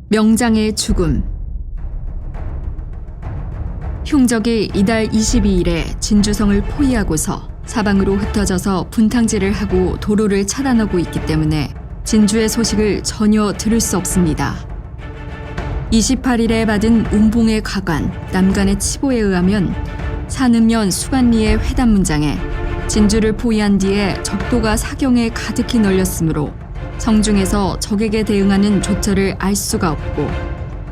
명장의 죽음. 흉적이 이달 22일에 진주성을 포위하고서 사방으로 흩어져서 분탕질을 하고 도로를 차단하고 있기 때문에 진주의 소식을 전혀 들을 수 없습니다. 28일에 받은 운봉의 가관, 남간의 치보에 의하면 산읍면 수간리의 회담 문장에 진주를 포위한 뒤에 적도가 사경에 가득히 널렸으므로 성중에서 적에게 대응하는 조처를 알 수가 없고,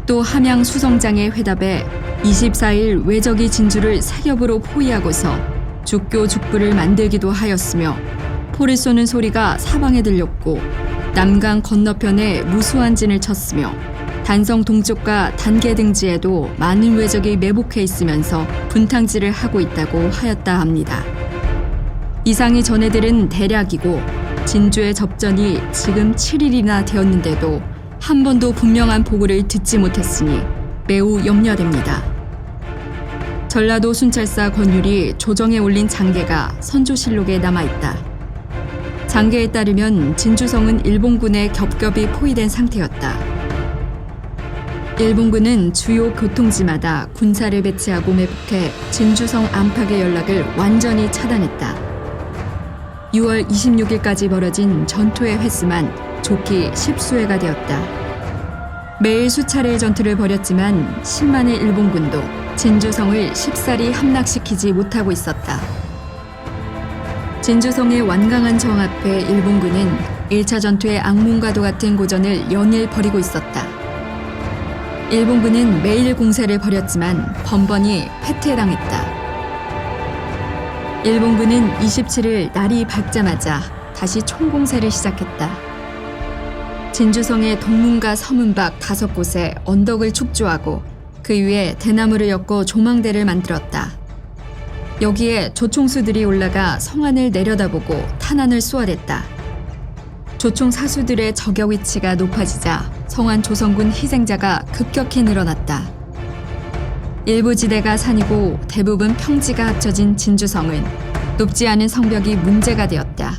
또 함양 수성장의 회답에 24일 외적이 진주를 사겹으로 포위하고서 죽교 죽부를 만들기도 하였으며, 포를 쏘는 소리가 사방에 들렸고 남강 건너편에 무수한 진을 쳤으며 단성 동쪽과 단계 등지에도 많은 외적이 매복해 있으면서 분탕질을 하고 있다고 하였다 합니다. 이상이 전해들은 대략이고 진주의 접전이 지금 7일이나 되었는데도 한 번도 분명한 보고를 듣지 못했으니 매우 염려됩니다. 전라도 순찰사 권율이 조정에 올린 장계가 선조실록에 남아있다. 장계에 따르면 진주성은 일본군에 겹겹이 포위된 상태였다. 일본군은 주요 교통지마다 군사를 배치하고 매복해 진주성 안팎의 연락을 완전히 차단했다. 6월 26일까지 벌어진 전투의 횟수만 좋기 10수회가 되었다. 매일 수차례의 전투를 벌였지만 10만의 일본군도 진주성을 쉽사리 함락시키지 못하고 있었다. 진주성의 완강한 정 앞에 일본군은 1차 전투의 악몽과도 같은 고전을 연일 벌이고 있었다. 일본군은 매일 공세를 벌였지만 번번이 패퇴당했다. 일본군은 27일 날이 밝자마자 다시 총공세를 시작했다. 진주성의 동문과 서문 밖 5곳에 언덕을 축조하고 그 위에 대나무를 엮어 조망대를 만들었다. 여기에 조총수들이 올라가 성안을 내려다보고 탄환을 쏘아댔다. 조총 사수들의 저격 위치가 높아지자 성안 조선군 희생자가 급격히 늘어났다. 일부 지대가 산이고 대부분 평지가 합쳐진 진주성은 높지 않은 성벽이 문제가 되었다.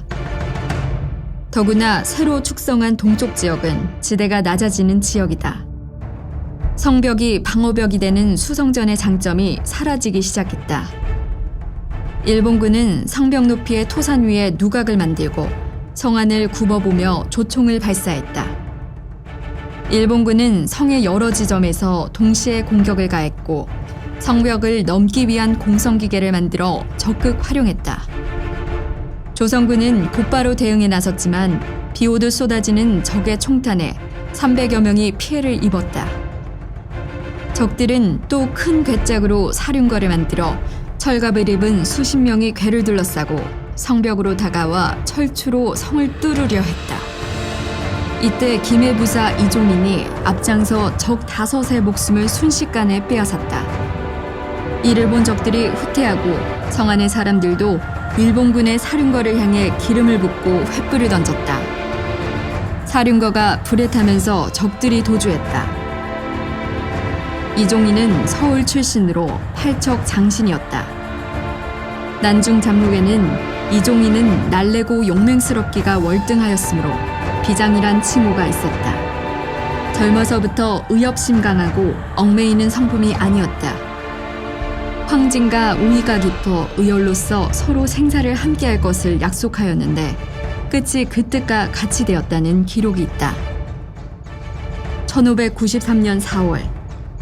더구나 새로 축성한 동쪽 지역은 지대가 낮아지는 지역이다. 성벽이 방어벽이 되는 수성전의 장점이 사라지기 시작했다. 일본군은 성벽 높이의 토산 위에 누각을 만들고 성안을 굽어보며 조총을 발사했다. 일본군은 성의 여러 지점에서 동시에 공격을 가했고 성벽을 넘기 위한 공성기계를 만들어 적극 활용했다. 조선군은 곧바로 대응에 나섰지만 비오듯 쏟아지는 적의 총탄에 300여 명이 피해를 입었다. 적들은 또 큰 괴짝으로 사륜거를 만들어 철갑을 입은 수십 명이 궤를 둘러싸고 성벽으로 다가와 철추로 성을 뚫으려 했다. 이때 김해부사 이종인이 앞장서 적 5의 목숨을 순식간에 빼앗았다. 이를 본 적들이 후퇴하고 성 안의 사람들도 일본군의 사륜거를 향해 기름을 붓고 횃불을 던졌다. 사륜거가 불에 타면서 적들이 도주했다. 이종인은 서울 출신으로 팔척 장신이었다. 난중 잠록에는 이종인은 날래고 용맹스럽기가 월등하였으므로 비장이란 칭호가 있었다. 젊어서부터 의협심 강하고 얽매이는 성품이 아니었다. 황진과 우의가 깊어 의열로서 서로 생사를 함께할 것을 약속하였는데 끝이 그 뜻과 같이 되었다는 기록이 있다. 1593년 4월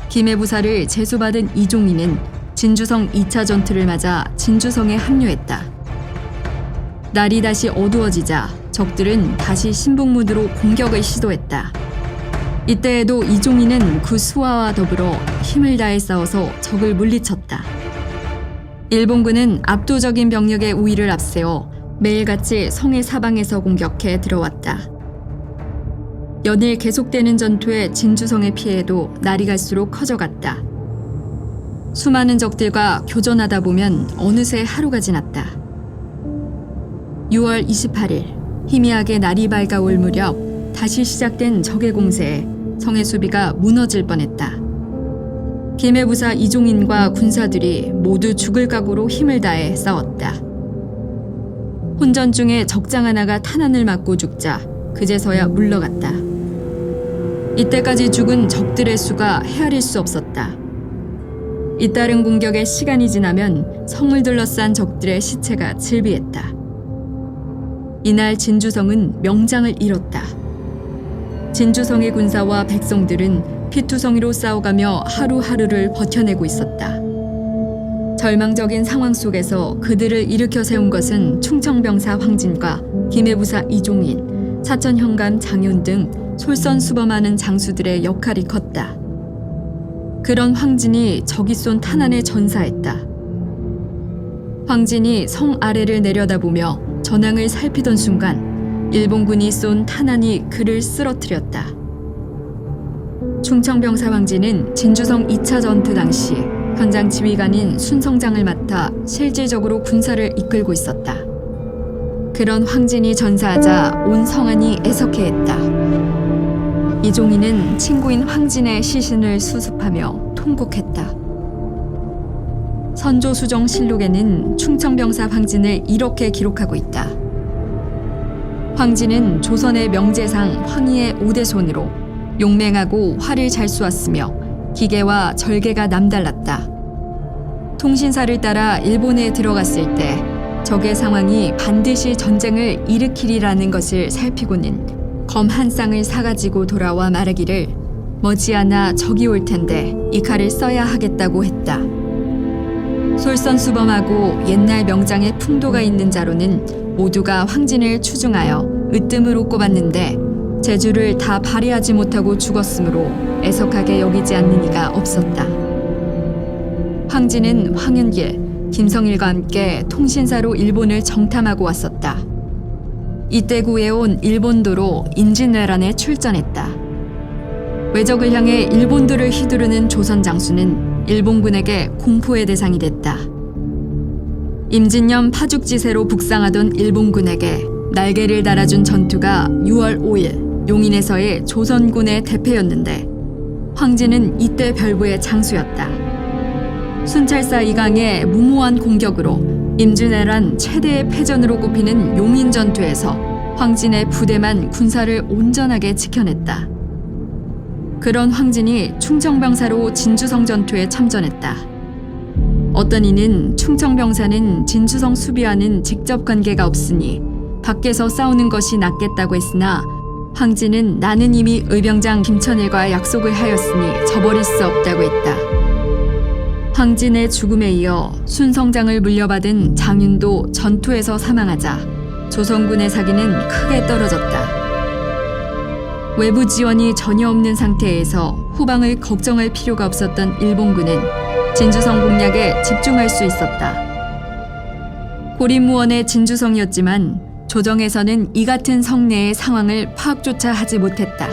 김해부사를 제수받은 이종인은 진주성 2차 전투를 맞아 진주성에 합류했다. 날이 다시 어두워지자 적들은 다시 신북문으로 공격을 시도했다. 이때에도 이종인은 그 수하와 더불어 힘을 다해 싸워서 적을 물리쳤다. 일본군은 압도적인 병력의 우위를 앞세워 매일같이 성의 사방에서 공격해 들어왔다. 연일 계속되는 전투에 진주성의 피해도 날이 갈수록 커져갔다. 수많은 적들과 교전하다 보면 어느새 하루가 지났다. 6월 28일 희미하게 날이 밝아올 무렵 다시 시작된 적의 공세에 성의 수비가 무너질 뻔했다. 김해부사 이종인과 군사들이 모두 죽을 각오로 힘을 다해 싸웠다. 혼전 중에 적장 하나가 탄환을 맞고 죽자 그제서야 물러갔다. 이때까지 죽은 적들의 수가 헤아릴 수 없었다. 잇따른 공격에 시간이 지나면 성을 둘러싼 적들의 시체가 즐비했다. 이날 진주성은 명장을 잃었다. 진주성의 군사와 백성들은 피투성이로 싸워가며 하루하루를 버텨내고 있었다. 절망적인 상황 속에서 그들을 일으켜 세운 것은 충청병사 황진과 김해부사 이종인, 사천현감 장윤 등 솔선수범하는 장수들의 역할이 컸다. 그런 황진이 적이 쏜 탄환에 전사했다. 황진이 성 아래를 내려다보며 전황을 살피던 순간 일본군이 쏜 탄환이 그를 쓰러뜨렸다. 충청병사 황진은 진주성 2차 전투 당시 현장 지휘관인 순성장을 맡아 실질적으로 군사를 이끌고 있었다. 그런 황진이 전사하자 온 성안이 애석해했다. 이종인은 친구인 황진의 시신을 수습하며 통곡했다. 선조수정실록에는 충청병사 황진을 이렇게 기록하고 있다. 황진은 조선의 명제상 황희의 5대 손으로 용맹하고 활을 잘 쏘았으며 기계와 절개가 남달랐다. 통신사를 따라 일본에 들어갔을 때 적의 상황이 반드시 전쟁을 일으키리라는 것을 살피고는 검 한 쌍을 사가지고 돌아와 말하기를 머지않아 적이 올 텐데 이 칼을 써야 하겠다고 했다. 솔선수범하고 옛날 명장의 풍도가 있는 자로는 모두가 황진을 추중하여 으뜸으로 꼽았는데 재주를 다 발휘하지 못하고 죽었으므로 애석하게 여기지 않는 이가 없었다. 황진은 황윤길, 김성일과 함께 통신사로 일본을 정탐하고 왔었다. 이때 구해온 일본도로 임진왜란에 출전했다. 외적을 향해 일본도를 휘두르는 조선 장수는 일본군에게 공포의 대상이 됐다. 임진년 파죽지세로 북상하던 일본군에게 날개를 달아준 전투가 6월 5일 용인에서의 조선군의 대패였는데 황진은 이때 별부의 장수였다. 순찰사 이강의 무모한 공격으로 임진왜란 최대의 패전으로 꼽히는 용인 전투에서 황진의 부대만 군사를 온전하게 지켜냈다. 그런 황진이 충청병사로 진주성 전투에 참전했다. 어떤 이는 충청병사는 진주성 수비와는 직접 관계가 없으니 밖에서 싸우는 것이 낫겠다고 했으나 황진은 나는 이미 의병장 김천일과 약속을 하였으니 저버릴 수 없다고 했다. 황진의 죽음에 이어 순성장을 물려받은 장윤도 전투에서 사망하자 조선군의 사기는 크게 떨어졌다. 외부 지원이 전혀 없는 상태에서 후방을 걱정할 필요가 없었던 일본군은 진주성 공략에 집중할 수 있었다. 고립무원의 진주성이었지만 조정에서는 이 같은 성내의 상황을 파악조차 하지 못했다.